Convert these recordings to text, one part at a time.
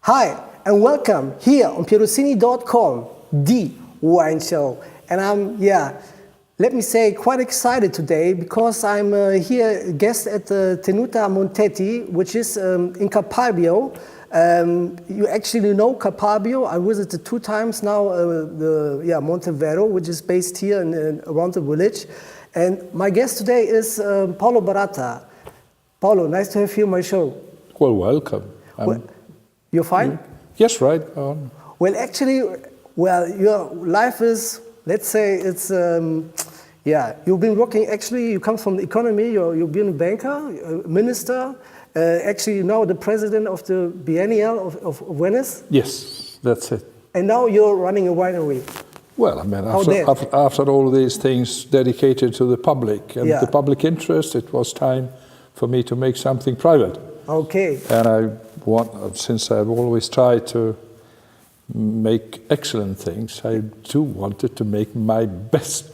Hi, and welcome here on pierosini.com, the wine show. And I'm, let me say, quite excited today because I'm here guest at the Tenuta Monteti, which is in Capalbio. You actually know Capalbio. I visited 2 times now, Montevero, which is based here around the village. And my guest today is Paolo Baratta. Paolo, nice to have you on my show. Well, welcome. You're fine? Yes, right. Well, actually, your life is, let's say, it's, you've been working, actually, you come from the economy, you've been a banker, a minister, actually now the president of the Biennial of Venice. Yes, that's it. And now you're running a winery. Well, I mean, after all these things dedicated to the public and the public interest, it was time for me to make something private. Okay. And since I've always tried to make excellent things, I too wanted to make my best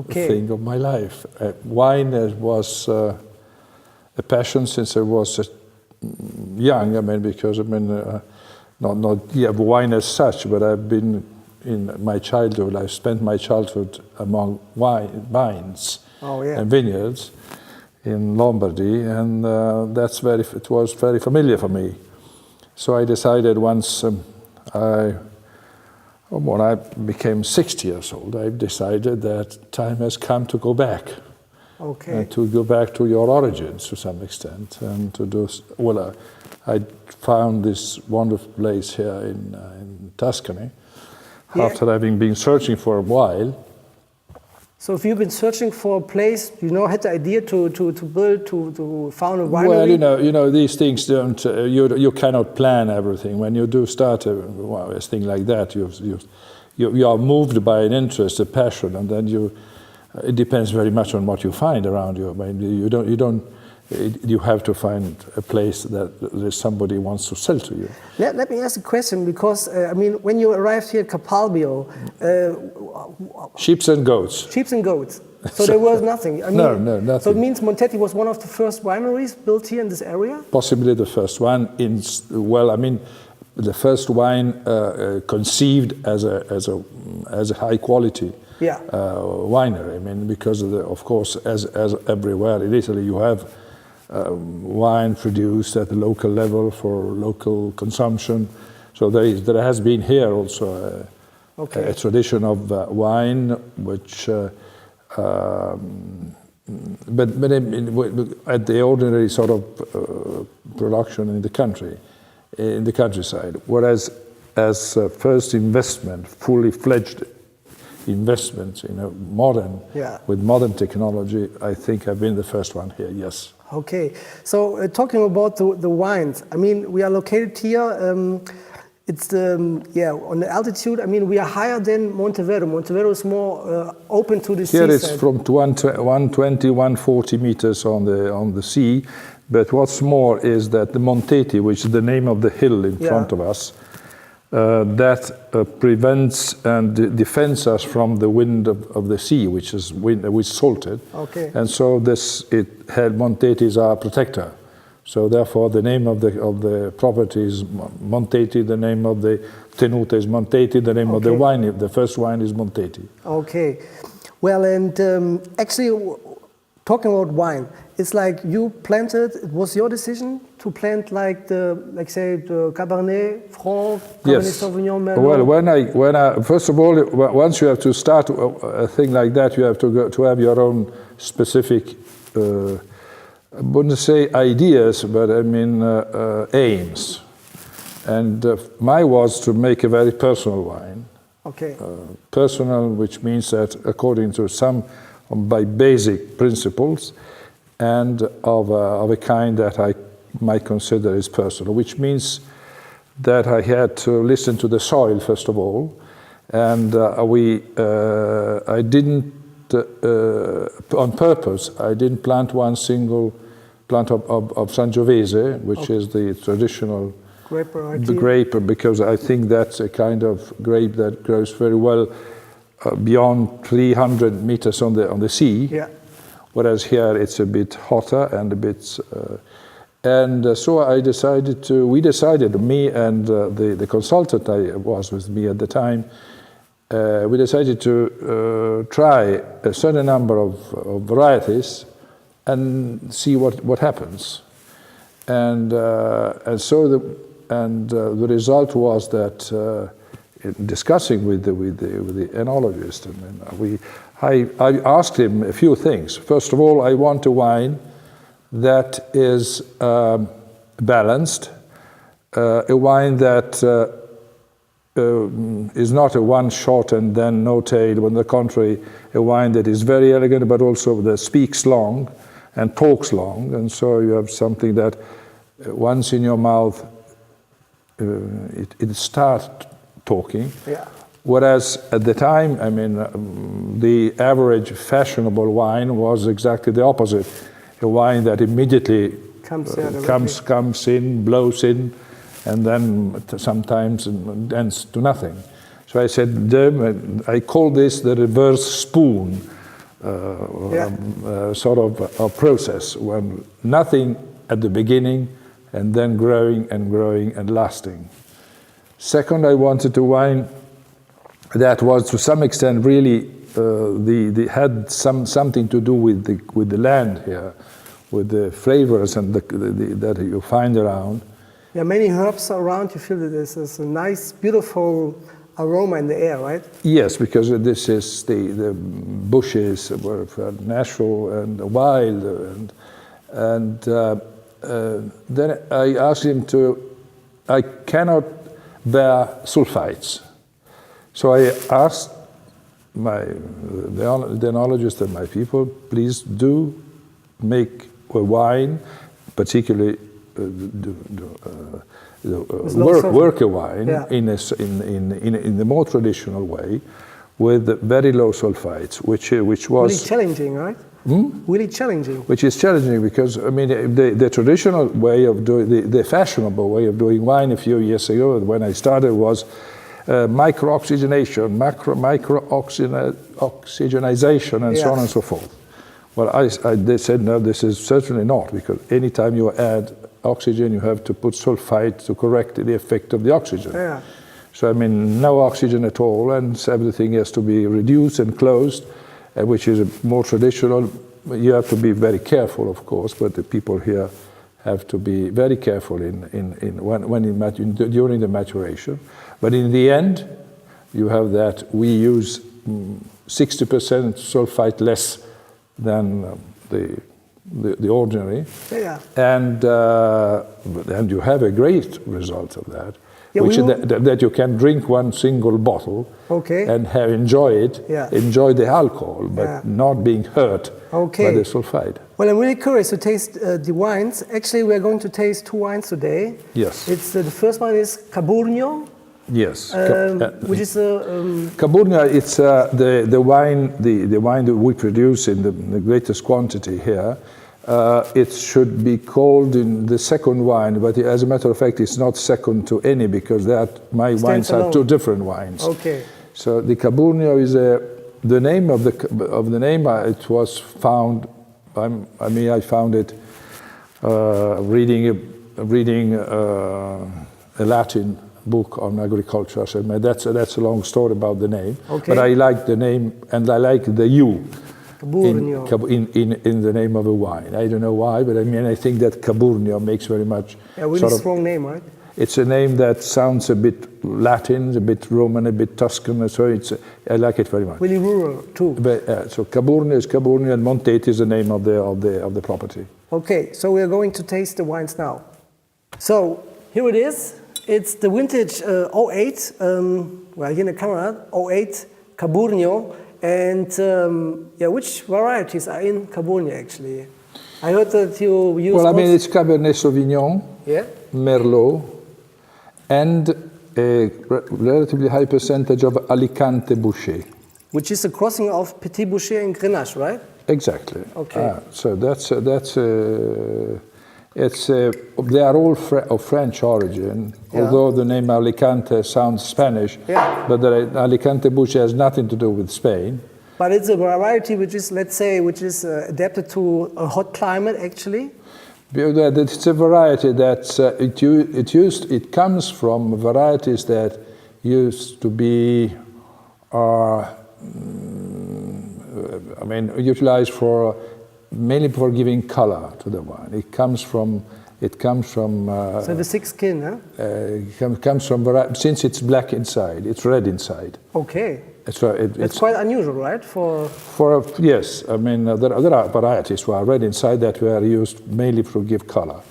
thing of my life. Wine was a passion since I was young. I mean, because not wine as such, but I've been in my childhood. I spent my childhood among vines and vineyards in Lombardy, and it was very familiar for me. So I decided once when I became 60 years old, I decided that time has come to go back. Okay. And to go back to your origins to some extent, and to do well. I found this wonderful place here in Tuscany after having been searching for a while. So if you've been searching for a place, had the idea to build, to found a winery? Well, these things don't, you cannot plan everything. When you do start a thing like that, you are moved by an interest, a passion, and then it depends very much on what you find around you. I mean, you have to find a place that somebody wants to sell to you. Let me ask a question, because when you arrived here at Capalbio, sheep and goats. Sheep and goats. So there was nothing. No, nothing. So it means Monteti was one of the first wineries built here in this area? Possibly the first one. The first wine conceived as a high quality winery. I mean, because of course, as everywhere in Italy, you have wine produced at the local level for local consumption. So there has been here also a tradition of wine, which, but at the ordinary sort of production in the countryside. Whereas as first investment, fully fledged investments in with modern technology, I think I've been the first one here. Yes. Okay, so talking about the wines, we are located here. It's on the altitude. We are higher than Montevero. Montevero is more open to the sea. Here it's from 120, 140 meters on the sea. But what's more is that the Monteti, which is the name of the hill in front of us, that prevents and defends us from the wind of the sea, which is salted. Okay. And so Monteti is our protector. So therefore, the name of the property is Monteti. The name of the Tenuta is Monteti. The name of the wine, the first wine, is Monteti. Okay. Well, and actually, talking about wine, it's like you planted. It was your decision to plant the Cabernet, franc, Cabernet Sauvignon, Merlot. Well, when I first of all, once you have to start a thing like that, you have to have your own specific. I wouldn't say ideas, but aims. And mine was to make a very personal wine. Okay. Personal, which means that according to by basic principles, and of a kind that I might consider is personal, which means that I had to listen to the soil first of all, and I didn't, on purpose, I didn't plant one single plant of Sangiovese, which is the traditional grape, because I think that's a kind of grape that grows very well beyond 300 meters on the sea. Yeah. Whereas here it's a bit hotter and a bit And so we decided, me and the consultant I was with me at the time, we decided to try a certain number of varieties and see what happens. And so the result was that in discussing with the enologist, I asked him a few things. First of all, I want a wine that is balanced, a wine that is not a one shot and then no tail. On the contrary, a wine that is very elegant, but also that speaks long and talks long. And so you have something that once in your mouth, it starts talking. Yeah. Whereas at the time, I mean, the average fashionable wine was exactly the opposite. A wine that immediately comes in, blows in, and then sometimes ends to nothing. So I said, I call this the reverse spoon sort of a process, when nothing at the beginning and then growing and growing and lasting. Second, I wanted a wine that was to some extent really had something to do with the land here, with the flavors and that you find around. Yeah, many herbs around. You feel that there's a nice, beautiful aroma in the air, right? Yes, because this is the bushes were natural and wild, and then I asked him I cannot bear sulfites. So I asked the enologist and my people, please do make a wine, particularly work a wine in the more traditional way, with very low sulfites, which was really challenging, right? Really challenging. Which is challenging because I mean the traditional way of doing the fashionable way of doing wine a few years ago when I started was micro-oxygenation, micro-oxygenization, and so on and so forth. Well, they said, no, this is certainly not, because anytime you add oxygen, you have to put sulfite to correct the effect of the oxygen. Yeah. So, I mean, no oxygen at all, and everything has to be reduced and closed, which is more traditional. You have to be very careful, of course, but the people here have to be very careful during the maturation. But in the end, you have that we use 60% sulfite less than the ordinary, and you have a great result of that, which is that you can drink one single bottle and enjoy it, enjoy the alcohol, but not being hurt by the sulfite. Well, I'm really curious to taste the wines. Actually, we're going to taste two wines today. Yes. It's the first one is Caburnio. Yes, which is Caburnio. It's the wine that we produce in the greatest quantity here. It should be called in the second wine, but as a matter of fact, it's not second to any because my wines are two different wines. Okay. So the Caburnio is the name of the name. It was found. I found it reading a Latin book on agriculture. So that's a long story about the name. But I like the name and I like the U in the name of a wine. I don't know why, but I think that Caburnio makes very much. Yeah, really strong name, right? It's a name that sounds a bit Latin, a bit Roman, a bit Tuscan. So I like it very much. Really rural too. But, so Caburnio is Caburnio, and Monteti is the name of the property. Okay, so we are going to taste the wines now. So here it is. It's the vintage 08, well, here in the camera, 08 Caburnio. And which varieties are in Caburnio actually? I heard that you use. Well, it's Cabernet Sauvignon, Merlot, and a relatively high percentage of Alicante bouschet. Which is a crossing of Petit bouschet and Grenache, right? Exactly. Okay. So they are all of French origin, although the name Alicante sounds Spanish, but the Alicante bouschet has nothing to do with Spain. But it's a variety which is, let's say, adapted to a hot climate, actually. It's a variety that it comes from varieties that used to be, utilized mainly for giving color to the wine. It comes from. So the thick skin, huh? Comes from since it's black inside, it's red inside. Okay. It's quite unusual, right? Yes, there are varieties who are red inside that were used mainly to give color.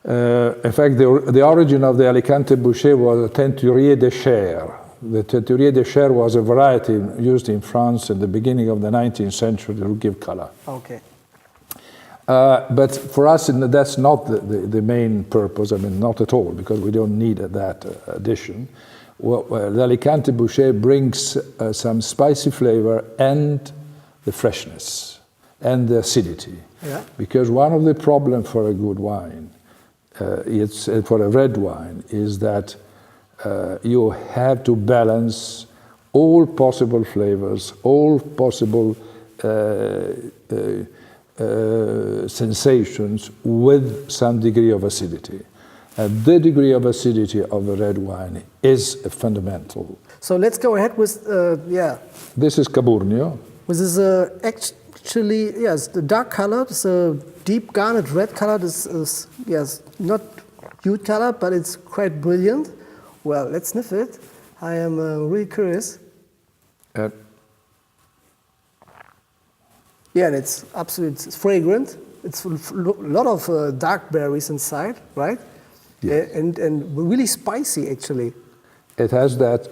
In fact, the origin of the Alicante bouschet was a Tenuta de Chair. The Tenuta de Chair was a variety used in France in the beginning of the 19th century to give color. Okay. But for us, that's not the main purpose. Not at all, because we don't need that addition. The Alicante bouschet brings some spicy flavor and the freshness and the acidity. Yeah. Because one of the problems for a good wine, for a red wine, is that you have to balance all possible flavors, all possible sensations with some degree of acidity. And the degree of acidity of a red wine is fundamental. So let's go ahead with, This is Caburnio. This is actually, yes, the dark color, it's a deep garnet red color. This is, yes, not huge color, but it's quite brilliant. Well, let's sniff it. I am really curious. Yeah, and it's absolutely fragrant. It's a lot of dark berries inside, right? Yes. And really spicy, actually. It has that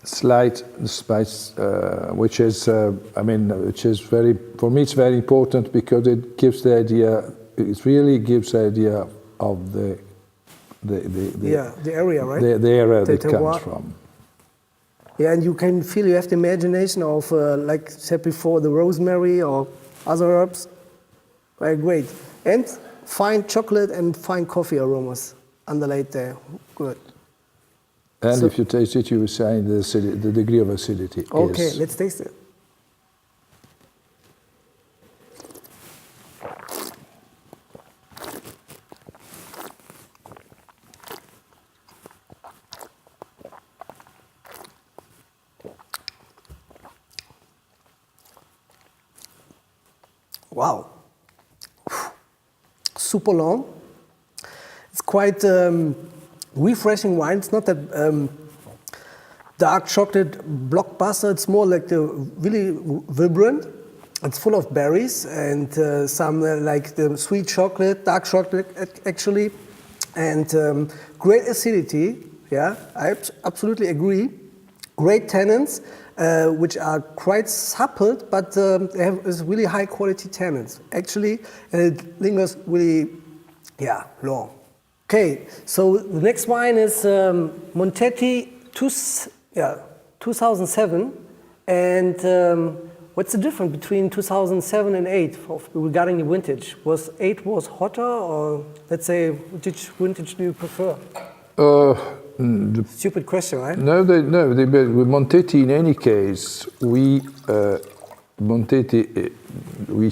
slight spice, which is very, for me, it's very important because it gives the idea. It really gives the idea of the area, right? The area that it comes from. Yeah, and you can feel, you have the imagination of, like said before, the rosemary or other herbs. Very great. And fine chocolate and fine coffee aromas underlaid there. Good. And so, if you taste it, you will find the degree of acidity. Okay, let's taste it. Wow, super long. It's quite refreshing wine. It's not that dark chocolate blockbuster. It's more like the really vibrant. It's full of berries and some like the sweet chocolate, dark chocolate actually, and great acidity. Yeah, I absolutely agree. Great tannins. Which are quite supple, but they have really high quality tannins, actually, and it lingers really, long. Okay, so the next wine is Monteti 2007, and what's the difference between 2007 and 8 regarding the vintage? Was 8 hotter, or let's say, which vintage do you prefer? Stupid question, right? No, with Monteti, in any case, we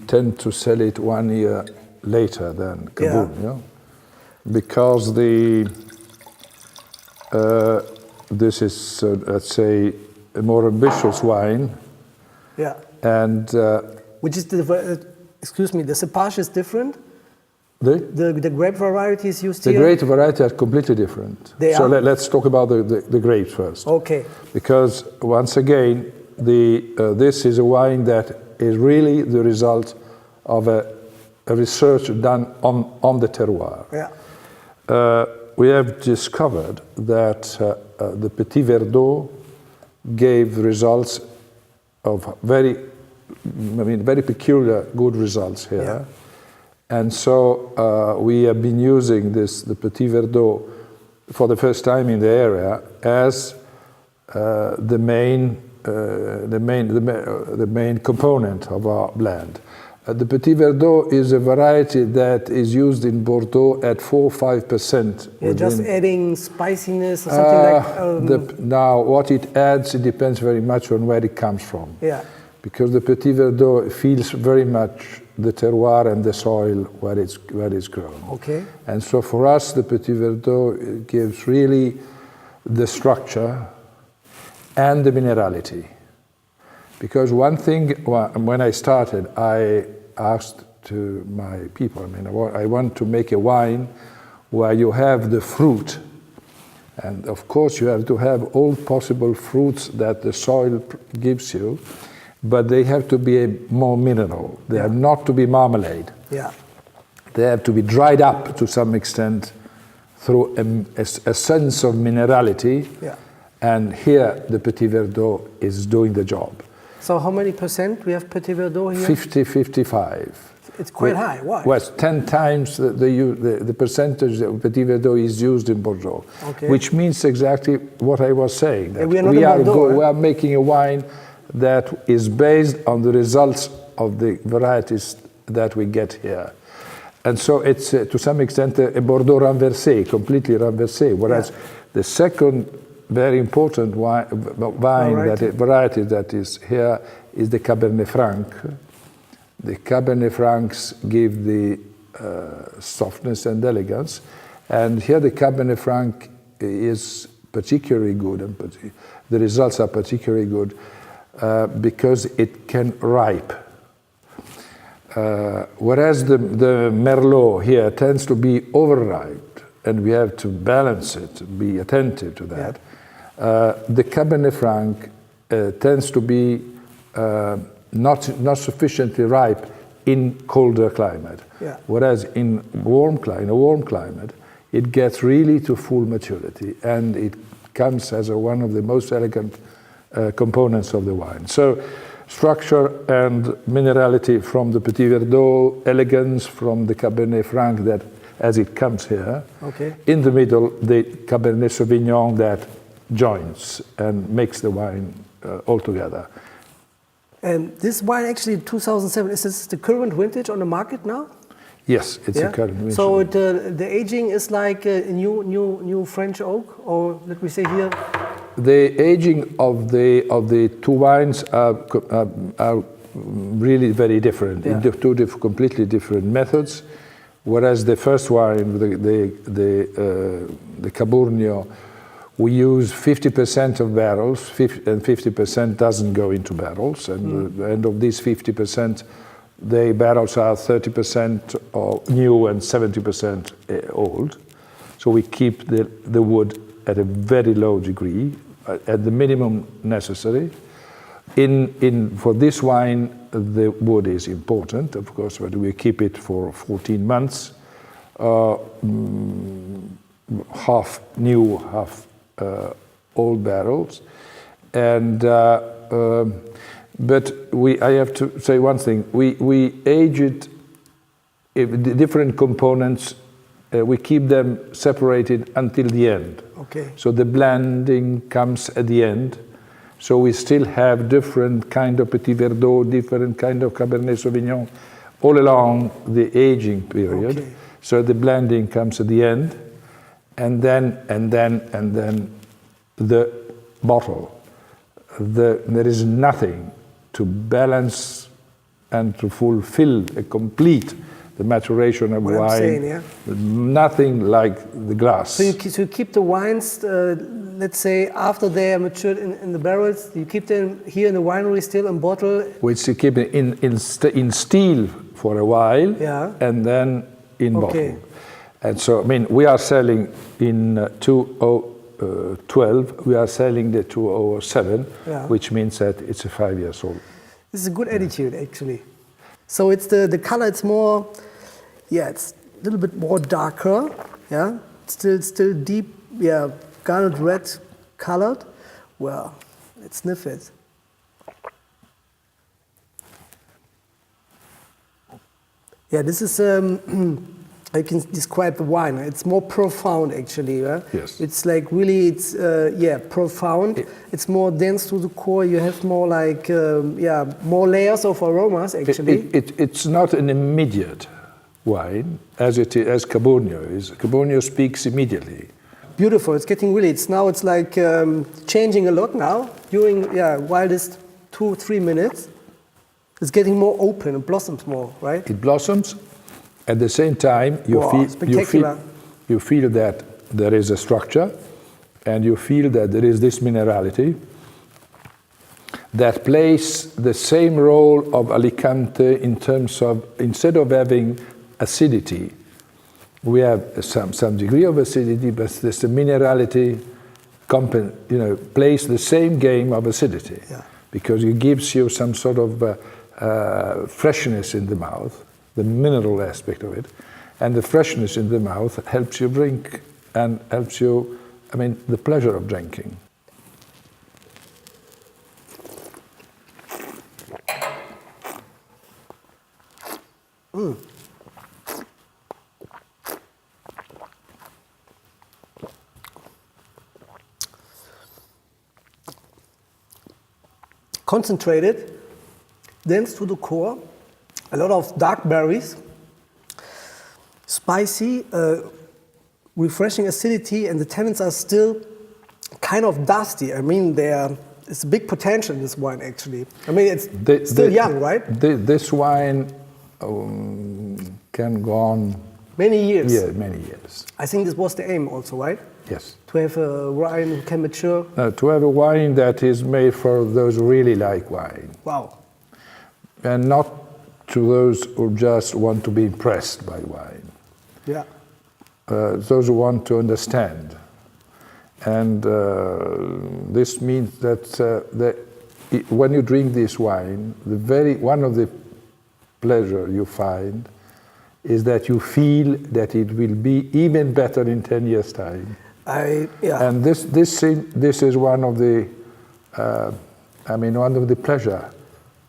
tend to sell it 1 year later than Caburnio, because this is, let's say, a more ambitious wine. Yeah. And which is excuse me, the cepage is different. The grape varieties used here? The grape varieties are completely different. Let's talk about the grapes first. Okay. Because once again, this is a wine that is really the result of a research done on the terroir. Yeah. We have discovered that the Petit verdot gave results of very peculiar good results here. Yeah. And so we have been using the Petit verdot for the first time in the area as the main component of our blend. The Petit verdot is a variety that is used in Bordeaux at 4-5%. Yeah, just adding spiciness or something like. Now, what it adds, it depends very much on where it comes from. Yeah. Because the Petit verdot feels very much the terroir and the soil where it's grown. Okay. And so for us, the Petit Verdot gives really the structure and the minerality. Because one thing, when I started, I asked to my people, I mean, I want to make a wine where you have the fruit. And of course, you have to have all possible fruits that the soil gives you, but they have to be more mineral. They have not to be marmalade. Yeah. They have to be dried up to some extent through a sense of minerality. Yeah. And here, the Petit Verdot is doing the job. So how many percent we have Petit Verdot here? 50, 55. It's quite high. Why? Well, it's 10 times the percentage that Petit Verdot is used in Bordeaux, okay. Which means exactly what I was saying. That we are not in Bordeaux, we are making a wine that is based on the results of the varieties that we get here. And so it's to some extent a Bordeaux renversé, completely renversé, whereas the second very important variety that is here is the Cabernet Franc. The Cabernet Francs give the softness and elegance, and here the Cabernet Franc is particularly good, and the results are particularly good because it can ripe. Whereas the Merlot here tends to be overripe, and we have to balance it, be attentive to that. The Cabernet Franc tends to be not sufficiently ripe in colder climate. Whereas in a warm climate, it gets really to full maturity, and it comes as one of the most elegant components of the wine. So structure and minerality from the Petit Verdot, elegance from the Cabernet Franc that as it comes here. Okay. In the middle, the Cabernet Sauvignon that joins and makes the wine all together. And this wine actually 2007, is this the current vintage on the market now? Yes, it's a current vintage. So the aging is like a new French oak, or let me say here? The aging of the two wines are really very different, in two completely different methods. Whereas the first wine, the Caburnio, we use 50% of barrels, and 50% doesn't go into barrels. And of these 50%, the barrels are 30% new and 70% old. So we keep the wood at a very low degree, at the minimum necessary. For this wine, the wood is important, of course, but we keep it for 14 months, half new, half old barrels. And but I have to say one thing: we age it. The different components, we keep them separated until the end. Okay. So the blending comes at the end. So we still have different kind of Petit Verdot, different kind of Cabernet Sauvignon, all along the aging period. Okay. So the blending comes at the end, and then the bottle. There is nothing to balance and to fulfill a complete the maturation of wine. I'm saying, Nothing like the glass. So you keep the wines, let's say, after they are matured in the barrels, you keep them here in the winery still in bottle? Which you keep in steel for a while, and then in bottle. And so, I mean, we are selling in 2012, we are selling the 2007, which means that it's 5 years old. This is a good attitude, actually. So it's the color, it's more, it's a little bit more darker, still deep, garnet-red colored. Well, let's sniff it. This is, I can describe the wine. It's more profound, actually. Yes. It's like really, it's profound. It's more dense to the core. You have more like, more layers of aromas, actually. It's not an immediate wine as Caburnio is. Caburnio speaks immediately. Beautiful. It's getting really. It's like changing a lot now during while this 2-3 minutes. It's getting more open, it blossoms more, right? It blossoms. At the same time, you feel that there is a structure, and you feel that there is this minerality that plays the same role of Alicante in terms of, instead of having acidity, we have some degree of acidity, but this minerality plays the same game of acidity, because it gives you some sort of freshness in the mouth, the mineral aspect of it, and the freshness in the mouth helps you drink and helps you, the pleasure of drinking. Concentrated, dense to the core, a lot of dark berries, spicy, refreshing acidity, and the tannins are still kind of dusty. It's a big potential in this wine, actually. It's still young, right? This wine can go on many years. Yeah, many years. I think this was the aim also, right? Yes. To have a wine who can mature. To have a wine that is made for those who really like wine. Wow. And not to those who just want to be impressed by wine. Yeah. Those who want to understand. And this means that when you drink this wine, one of the pleasure you find is that you feel that it will be even better in 10 years' time. And this is one of the pleasure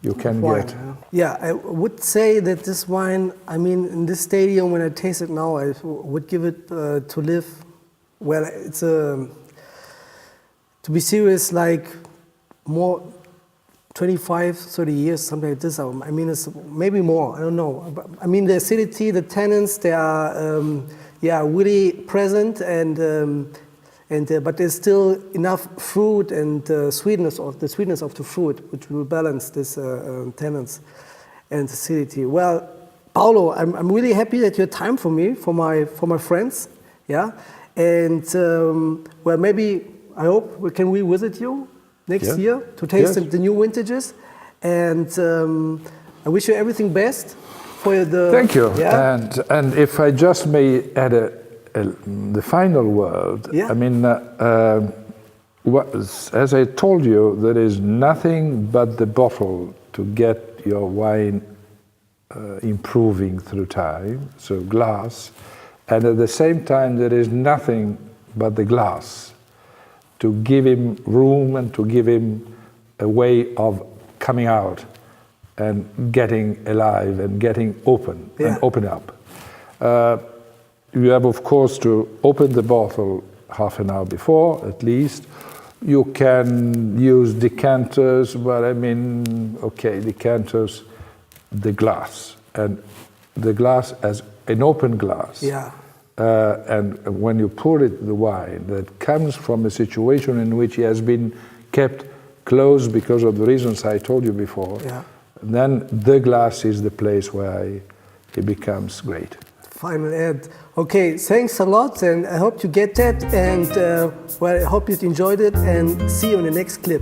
you can get. Yeah, I would say that this wine, in this stadium, when I taste it now, I would give it to live. Well, it's to be serious, like more 25, 30 years, something like this. It's maybe more, I don't know. The acidity, the tannins, they are really present, but there's still enough fruit and sweetness of the fruit, which will balance this tannins and acidity. Well, Paolo, I'm really happy that you had time for me, for my friends, yeah. And well, maybe I hope we can revisit you next year to taste the new vintages. And I wish you everything best for the. Thank you. Yeah? And if I just may add the final word, as I told you, there is nothing but the bottle to get your wine improving through time, so glass, and at the same time there is nothing but the glass to give him room and to give him a way of coming out and getting alive and getting open and open up. You have, of course, to open the bottle half an hour before, at least. You can use decanters, but decanters, the glass. And the glass as an open glass. Yeah. And when you pour it, the wine, that comes from a situation in which he has been kept closed because of the reasons I told you before, then the glass is the place where it becomes great. Final ad. Okay, thanks a lot, and I hope you get that, and I hope you enjoyed it, and see you in the next clip.